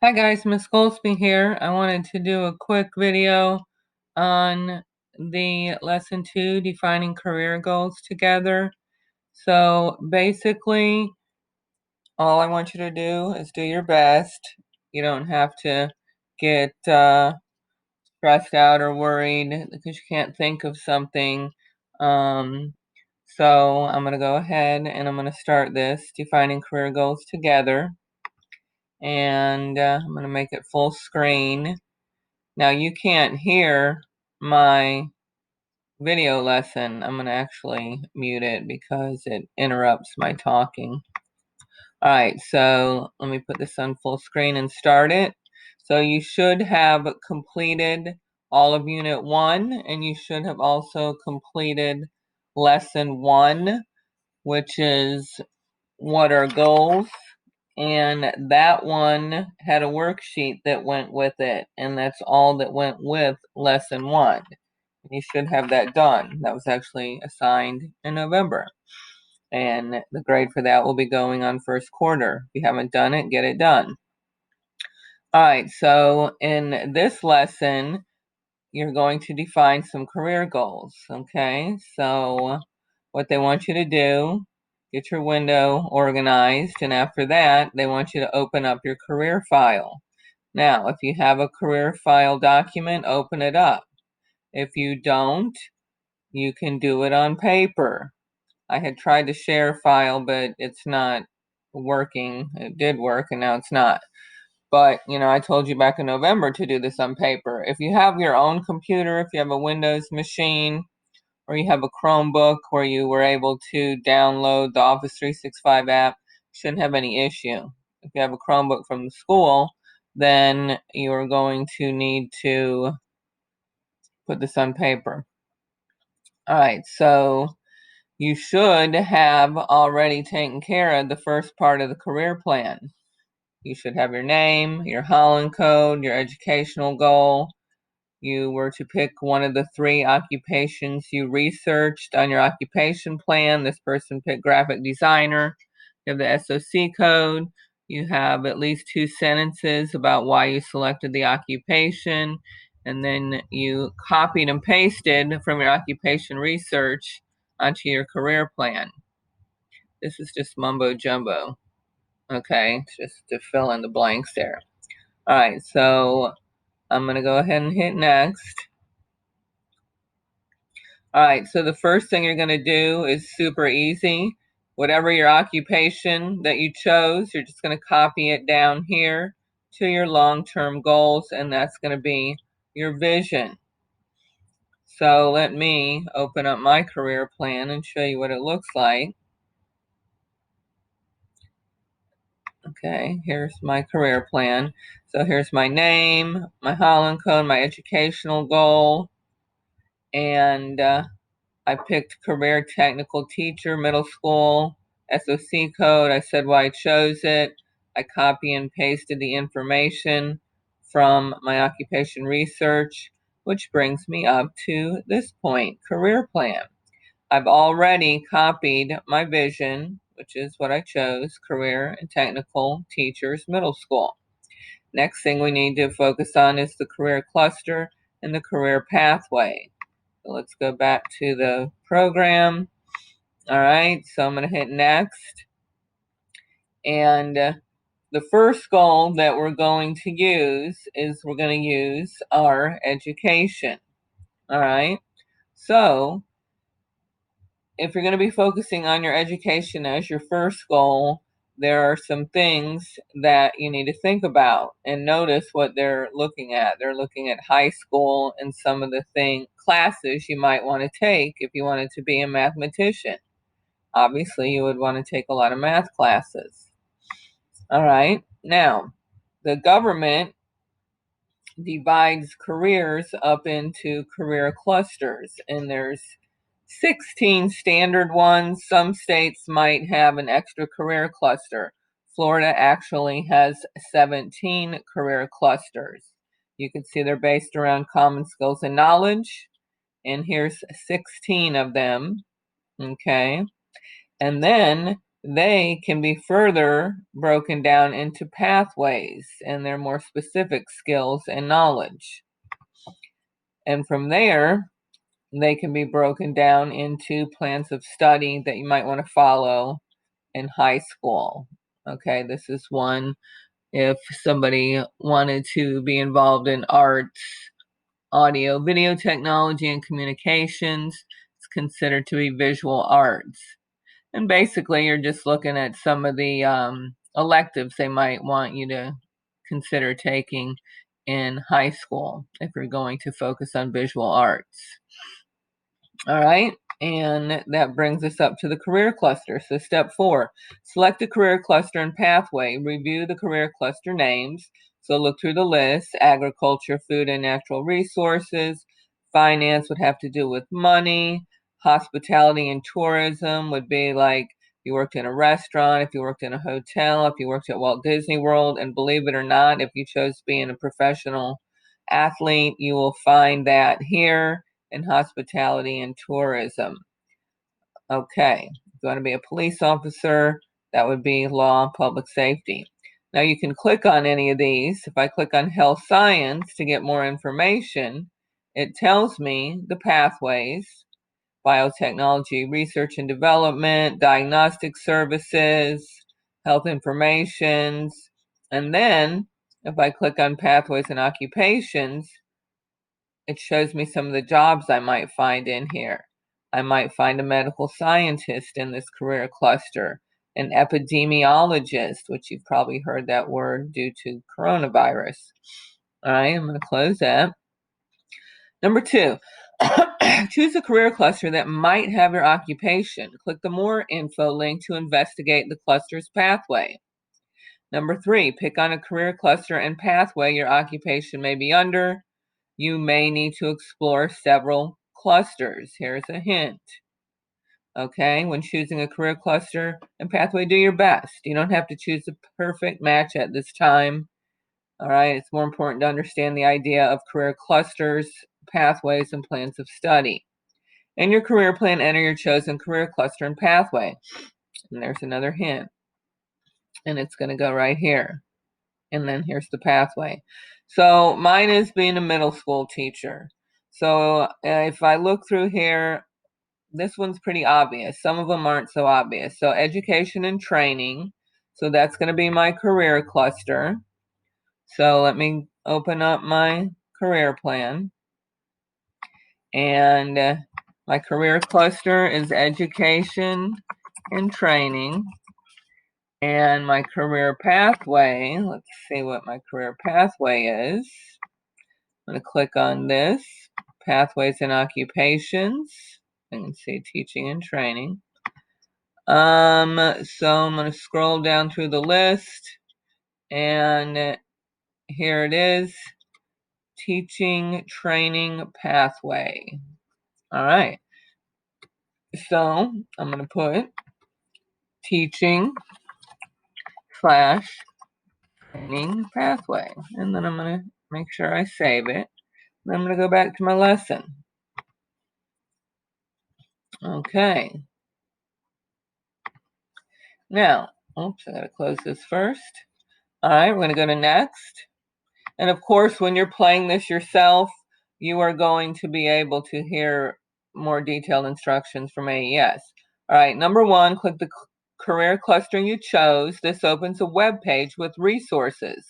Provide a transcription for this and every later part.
Hi guys, Miss Goldsby here. I wanted to do a quick video on the lesson 2, defining career goals together. So basically, all I want you to do is do your best. You don't have to get stressed out or worried because you can't think of something. So I'm going to go ahead and I'm going to start this, defining career goals together. And I'm going to make it full screen. Now you can't hear my video lesson. I'm going to actually mute it because it interrupts my talking. All right, so let me put this on full screen and start it. So you should have completed all of Unit 1, and you should have also completed Lesson 1, which is what are goals? And that one had a worksheet that went with it, and that's all that went with lesson 1. You should have that done. That was actually assigned in November, and the grade for that will be going on first quarter. If you haven't done it, get it done. All right, so in this lesson, you're going to define some career goals, okay? So what they want you to do, get your window organized, and after that, they want you to open up your career file. Now, if you have a career file document, open it up. If you don't, you can do it on paper. I had tried to share file, but it's not working. It did work, and now it's not. But, I told you back in November to do this on paper. If you have your own computer, if you have a Windows machine, or you have a Chromebook where you were able to download the Office 365 app, shouldn't have any issue. If you have a Chromebook from the school, then you're going to need to put this on paper. All right, so you should have already taken care of the first part of the career plan. You should have your name, your Holland code, your educational goal. You were to pick one of the 3 occupations you researched on your occupation plan. This person picked graphic designer. You have the SOC code. You have at least 2 sentences about why you selected the occupation. And then you copied and pasted from your occupation research onto your career plan. This is just mumbo jumbo. Okay, just to fill in the blanks there. All right, so I'm going to go ahead and hit next. All right, so the first thing you're going to do is super easy. Whatever your occupation that you chose, you're just going to copy it down here to your long-term goals, and that's going to be your vision. So let me open up my career plan and show you what it looks like. Okay, here's my career plan. So here's my name, my Holland code, my educational goal, and I picked career technical teacher, middle school, SOC code. I said why I chose it. I copy and pasted the information from my occupation research, which brings me up to this point, career plan. I've already copied my vision, which is what I chose, career and technical teachers, middle school. Next thing we need to focus on is the career cluster and the career pathway. So let's go back to the program. All right, so I'm going to hit next. And the first goal that we're going to use is we're going to use our education. All right, so if you're going to be focusing on your education as your first goal, there are some things that you need to think about and notice what they're looking at. They're looking at high school and some of the classes you might want to take if you wanted to be a mathematician. Obviously, you would want to take a lot of math classes. All right, now the government divides careers up into career clusters, and there's 16 standard ones. Some states might have an extra career cluster. Florida actually has 17 career clusters. You can see they're based around common skills and knowledge, and here's 16 of them, okay? And then they can be further broken down into pathways and their more specific skills and knowledge. And from there, they can be broken down into plans of study that you might want to follow in high school. Okay, this is one if somebody wanted to be involved in arts, audio, video technology, and communications. It's considered to be visual arts. And basically, you're just looking at some of the electives they might want you to consider taking in high school if you're going to focus on visual arts. All right, and that brings us up to the career cluster. So step 4, select a career cluster and pathway. Review the career cluster names. So look through the list. Agriculture, food and natural resources. Finance would have to do with money. Hospitality and tourism would be like if you worked in a restaurant, if you worked in a hotel, if you worked at Walt Disney World. And believe it or not, if you chose being a professional athlete, you will find that here in hospitality and tourism. Okay, if you want to be a police officer, that would be law and public safety. Now you can click on any of these. If I click on health science to get more information, it tells me the pathways: biotechnology, research and development, diagnostic services, health informations. And then if I click on pathways and occupations, it shows me some of the jobs I might find in here. I might find a medical scientist in this career cluster, an epidemiologist, which you've probably heard that word due to coronavirus. All right, I'm going to close that. Number 2, choose a career cluster that might have your occupation. Click the More Info link to investigate the cluster's pathway. Number 3, pick on a career cluster and pathway your occupation may be under. You may need to explore several clusters. Here's a hint. Okay, when choosing a career cluster and pathway, do your best. You don't have to choose the perfect match at this time. All right, it's more important to understand the idea of career clusters, pathways, and plans of study. In your career plan, enter your chosen career cluster and pathway. And there's another hint. And it's going to go right here. And then here's the pathway. So mine is being a middle school teacher. So if I look through here, this one's pretty obvious. Some of them aren't so obvious. So education and training. So that's going to be my career cluster. So let me open up my career plan. And my career cluster is education and training. And my career pathway, let's see what my career pathway is. I'm going to click on this, pathways and occupations. I can see teaching and training. So I'm going to scroll down through the list, and here it is, teaching training pathway. All right. So I'm going to put teaching / training pathway, and then I'm going to make sure I save it. And I'm going to go back to my lesson. Okay. Now, oops, I gotta close this first. All right, we're gonna go to next. And of course, when you're playing this yourself, you are going to be able to hear more detailed instructions from AES. All right, number 1, click the career cluster you chose. This opens a web page with resources.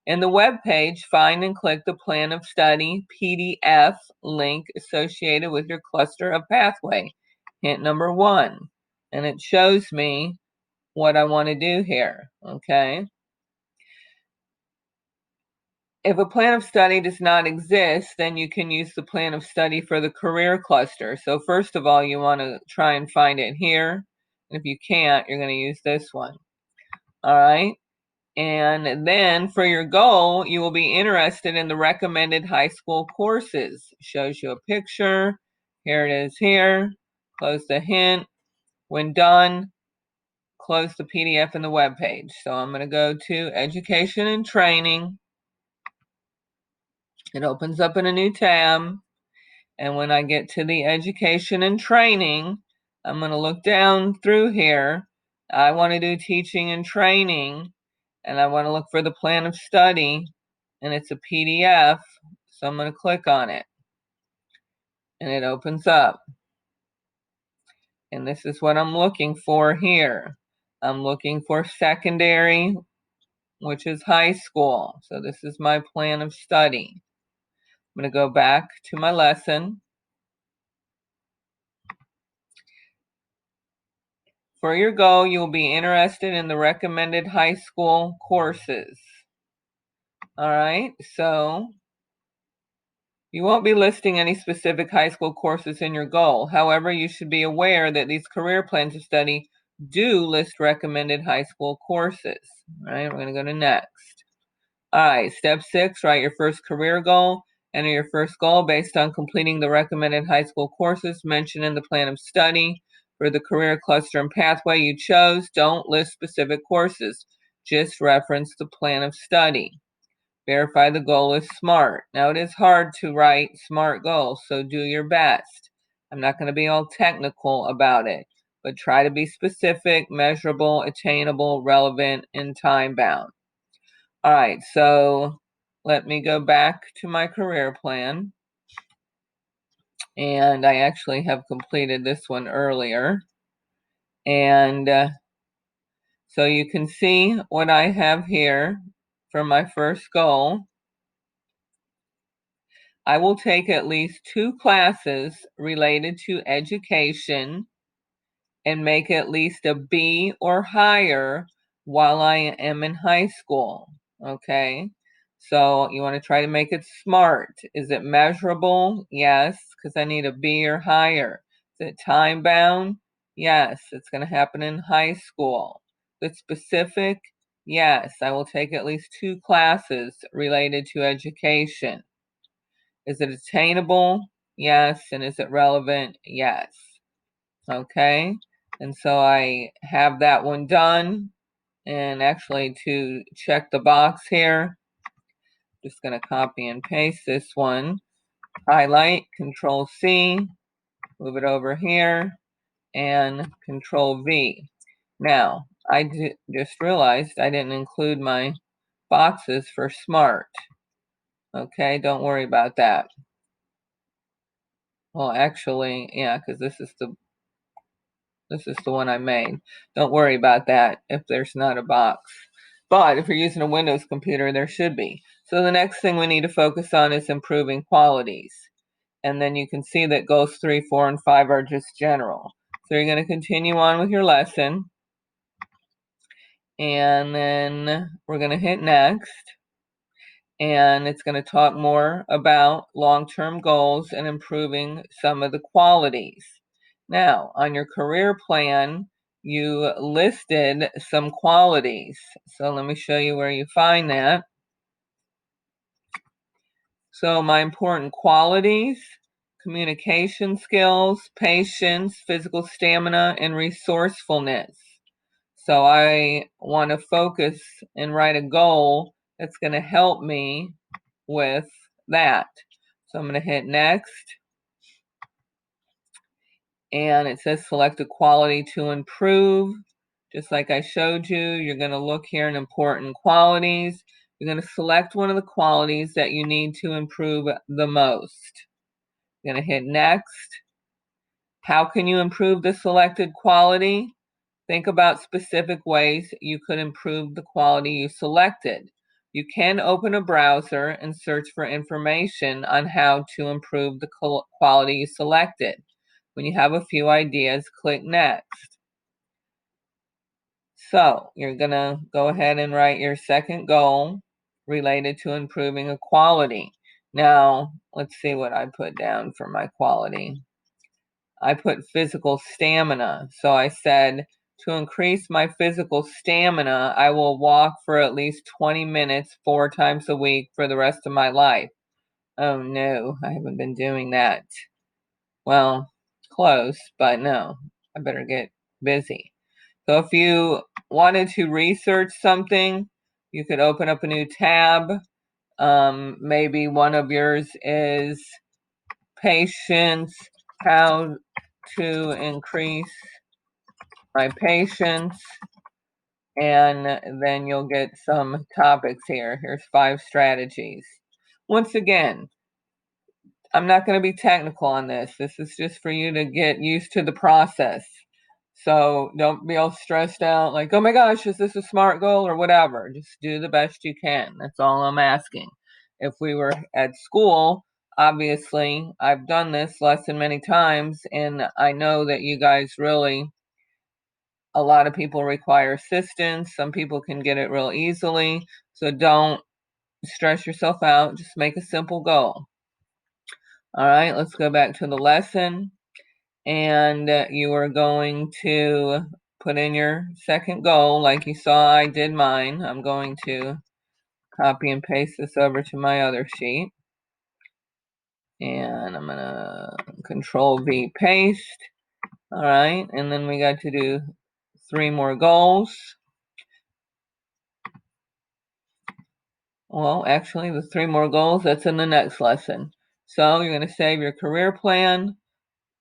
In the web page, find and click the plan of study PDF link associated with your cluster of pathway. Hint number 1. And it shows me what I want to do here, okay? If a plan of study does not exist, then you can use the plan of study for the career cluster. So first of all, you want to try and find it here. And if you can't, you're going to use this one. All right? And then for your goal, you will be interested in the recommended high school courses. Shows you a picture. Here it is here. Close the hint. When done, close the PDF in the web page. So I'm going to go to education and training. It opens up in a new tab. And when I get to the education and training, I'm going to look down through here I want to do teaching and training, and I want to look for the plan of study, and it's a PDF, so I'm going to click on it, and it opens up. And this is what I'm looking for here. I'm looking for secondary, which is high school. So this is my plan of study. I'm going to go back to my lesson. For your goal, you will be interested in the recommended high school courses. All right, so you won't be listing any specific high school courses in your goal. However, you should be aware that these career plans of study do list recommended high school courses. All right, we're going to go to next. All right, step 6, write your first career goal. Enter your first goal based on completing the recommended high school courses mentioned in the plan of study. For the career cluster and pathway you chose, don't list specific courses. Just reference the plan of study. Verify the goal is SMART. Now, it is hard to write SMART goals, so do your best. I'm not going to be all technical about it, but try to be specific, measurable, attainable, relevant, and time-bound. All right, so let me go back to my career plan. And I actually have completed this one earlier. And so you can see what I have here for my first goal. I will take at least 2 classes related to education and make at least a B or higher while I am in high school, okay? So you want to try to make it SMART. Is it measurable? Yes, because I need a B or higher. Is it time bound? Yes, it's going to happen in high school. Is it specific? Yes, I will take at least 2 classes related to education. Is it attainable? Yes. And is it relevant? Yes. Okay. And so I have that one done. And actually, to check the box here, just going to copy and paste this one. Highlight, Control C, move it over here, and Control V. Now, I just realized I didn't include my boxes for SMART. Okay, don't worry about that. Well, actually, yeah, because this is the one I made. Don't worry about that if there's not a box. But if you're using a Windows computer, there should be. So the next thing we need to focus on is improving qualities. And then you can see that goals 3, 4, and 5 are just general. So you're going to continue on with your lesson. And then we're going to hit next. And it's going to talk more about long-term goals and improving some of the qualities. Now, on your career plan, you listed some qualities. So let me show you where you find that. So my important qualities: communication skills, patience, physical stamina, and resourcefulness. So I want to focus and write a goal that's going to help me with that. So I'm going to hit next. And it says select a quality to improve. Just like I showed you, you're going to look here in important qualities. You're going to select one of the qualities that you need to improve the most. You're going to hit next. How can you improve the selected quality? Think about specific ways you could improve the quality you selected. You can open a browser and search for information on how to improve the quality you selected. When you have a few ideas, click Next. So you're going to go ahead and write your second goal related to improving a quality. Now, let's see what I put down for my quality. I put physical stamina. So I said, to increase my physical stamina, I will walk for at least 20 minutes 4 times a week for the rest of my life. Oh no, I haven't been doing that. Well, close, but no, I better get busy. So if you wanted to research something, you could open up a new tab. Maybe one of yours is patience, how to increase my patience, and then you'll get some topics here. Here's 5 strategies. Once again, I'm not going to be technical on this. This is just for you to get used to the process. So don't be all stressed out like, oh my gosh, is this a SMART goal or whatever? Just do the best you can. That's all I'm asking. If we were at school, obviously, I've done this lesson many times, and I know that you guys really, a lot of people require assistance. Some people can get it real easily. So don't stress yourself out. Just make a simple goal. All right, let's go back to the lesson. And you are going to put in your second goal like you saw I did mine. I'm going to copy and paste this over to my other sheet. And I'm going to Control V paste. All right, and then we got to do 3 more goals. Well, actually, the 3 more goals, that's in the next lesson. So you're going to save your career plan,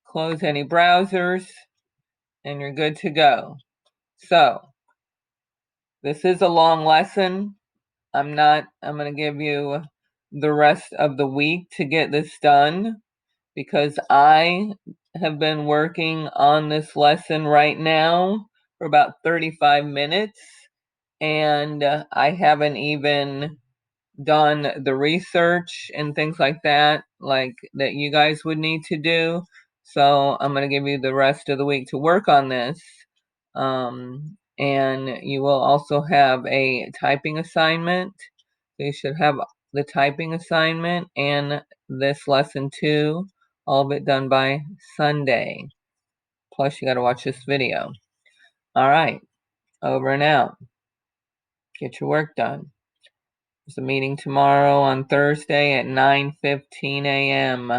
close any browsers, and you're good to go. So this is a long lesson. I'm going to give you the rest of the week to get this done because I have been working on this lesson right now for about 35 minutes, and I haven't even done the research and things like that you guys would need to do. So I'm going to give you the rest of the week to work on this. And you will also have a typing assignment. So you should have the typing assignment and this lesson too, all of it done by Sunday. Plus you got to watch this video. All right, over and out. Get your work done. There's a meeting tomorrow on Thursday at 9:15 a.m.